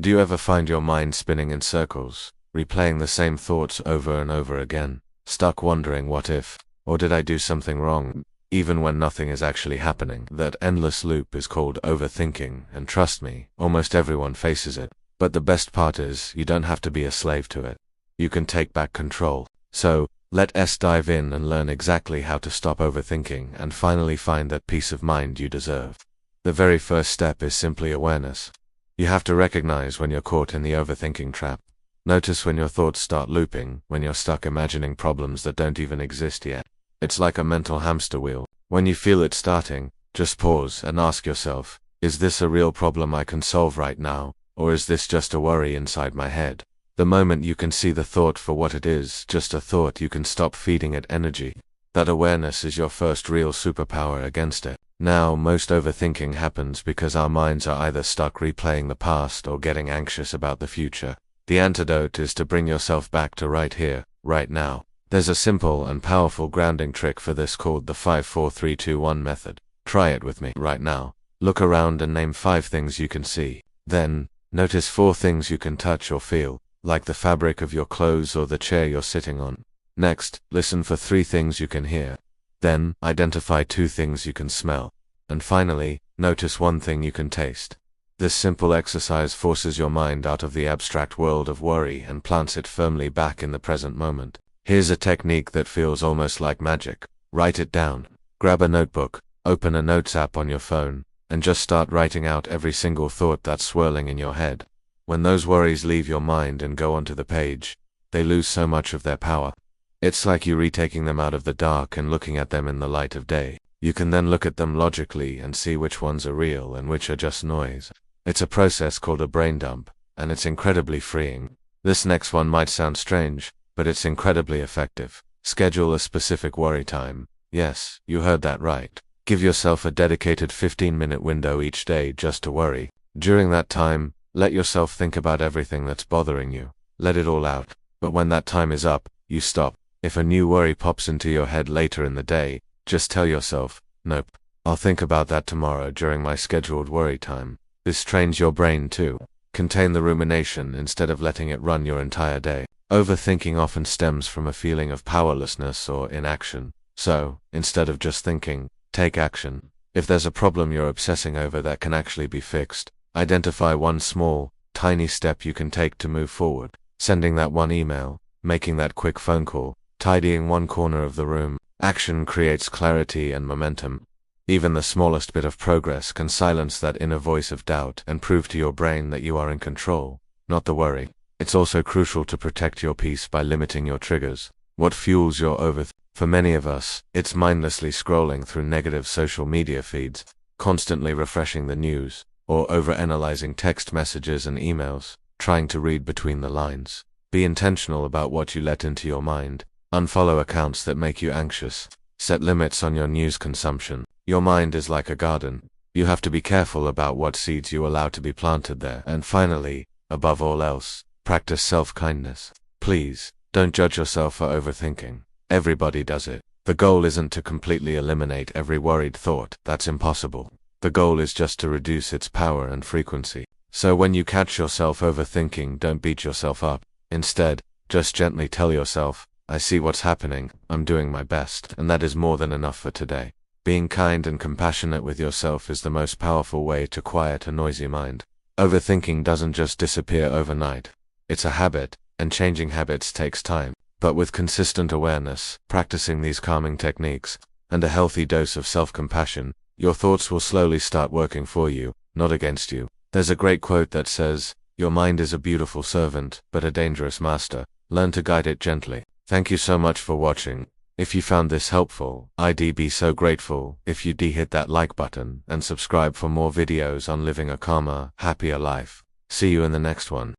Do you ever find your mind spinning in circles, replaying the same thoughts over and over again, stuck wondering what if, or did I do something wrong, even when nothing is actually happening? That endless loop is called overthinking, and trust me, almost everyone faces it. But the best part is, you don't have to be a slave to it. You can take back control. So, let's dive in and learn exactly how to stop overthinking and finally find that peace of mind you deserve. The very first step is simply awareness. You have to recognize when you're caught in the overthinking trap. Notice when your thoughts start looping, when you're stuck imagining problems that don't even exist yet. It's like a mental hamster wheel. When you feel it starting, just pause and ask yourself, is this a real problem I can solve right now, or is this just a worry inside my head? The moment you can see the thought for what it is, just a thought, you can stop feeding it energy. That awareness is your first real superpower against it. Now, most overthinking happens because our minds are either stuck replaying the past or getting anxious about the future. The antidote is to bring yourself back to right here, right now. There's a simple and powerful grounding trick for this called the 5-4-3-2-1 method. Try it with me right now. Look around and name 5 things you can see. Then, notice 4 things you can touch or feel, like the fabric of your clothes or the chair you're sitting on. Next, listen for 3 things you can hear. Then, identify 2 things you can smell. And finally, notice 1 thing you can taste. This simple exercise forces your mind out of the abstract world of worry and plants it firmly back in the present moment. Here's a technique that feels almost like magic. Write it down. Grab a notebook, open a notes app on your phone, and just start writing out every single thought that's swirling in your head. When those worries leave your mind and go onto the page, they lose so much of their power. It's like you retaking them out of the dark and looking at them in the light of day. You can then look at them logically and see which ones are real and which are just noise. It's a process called a brain dump, and it's incredibly freeing. This next one might sound strange, but it's incredibly effective. Schedule a specific worry time. Yes, you heard that right. Give yourself a dedicated 15-minute window each day just to worry. During that time, let yourself think about everything that's bothering you. Let it all out. But when that time is up, you stop. If a new worry pops into your head later in the day, just tell yourself, nope, I'll think about that tomorrow during my scheduled worry time. This trains your brain to contain the rumination instead of letting it run your entire day. Overthinking often stems from a feeling of powerlessness or inaction. So, instead of just thinking, take action. If there's a problem you're obsessing over that can actually be fixed, identify 1 small, tiny step you can take to move forward. Sending that 1 email, making that quick phone call, tidying 1 corner of the room. Action creates clarity and momentum. Even the smallest bit of progress can silence that inner voice of doubt and prove to your brain that you are in control, not the worry. It's also crucial to protect your peace by limiting your triggers. What fuels your overthinking? For many of us, it's mindlessly scrolling through negative social media feeds, constantly refreshing the news, or overanalyzing text messages and emails, trying to read between the lines. Be intentional about what you let into your mind. Unfollow accounts that make you anxious. Set limits on your news consumption. Your mind is like a garden. You have to be careful about what seeds you allow to be planted there. And finally, above all else, practice self-kindness. Please, don't judge yourself for overthinking. Everybody does it. The goal isn't to completely eliminate every worried thought. That's impossible. The goal is just to reduce its power and frequency. So when you catch yourself overthinking, don't beat yourself up. Instead, just gently tell yourself, I see what's happening, I'm doing my best, and that is more than enough for today. Being kind and compassionate with yourself is the most powerful way to quiet a noisy mind. Overthinking doesn't just disappear overnight. It's a habit, and changing habits takes time. But with consistent awareness, practicing these calming techniques, and a healthy dose of self-compassion, your thoughts will slowly start working for you, not against you. There's a great quote that says, your mind is a beautiful servant, but a dangerous master. Learn to guide it gently. Thank you so much for watching. If you found this helpful, I'd be so grateful if you'd hit that like button and subscribe for more videos on living a calmer, happier life. See you in the next one.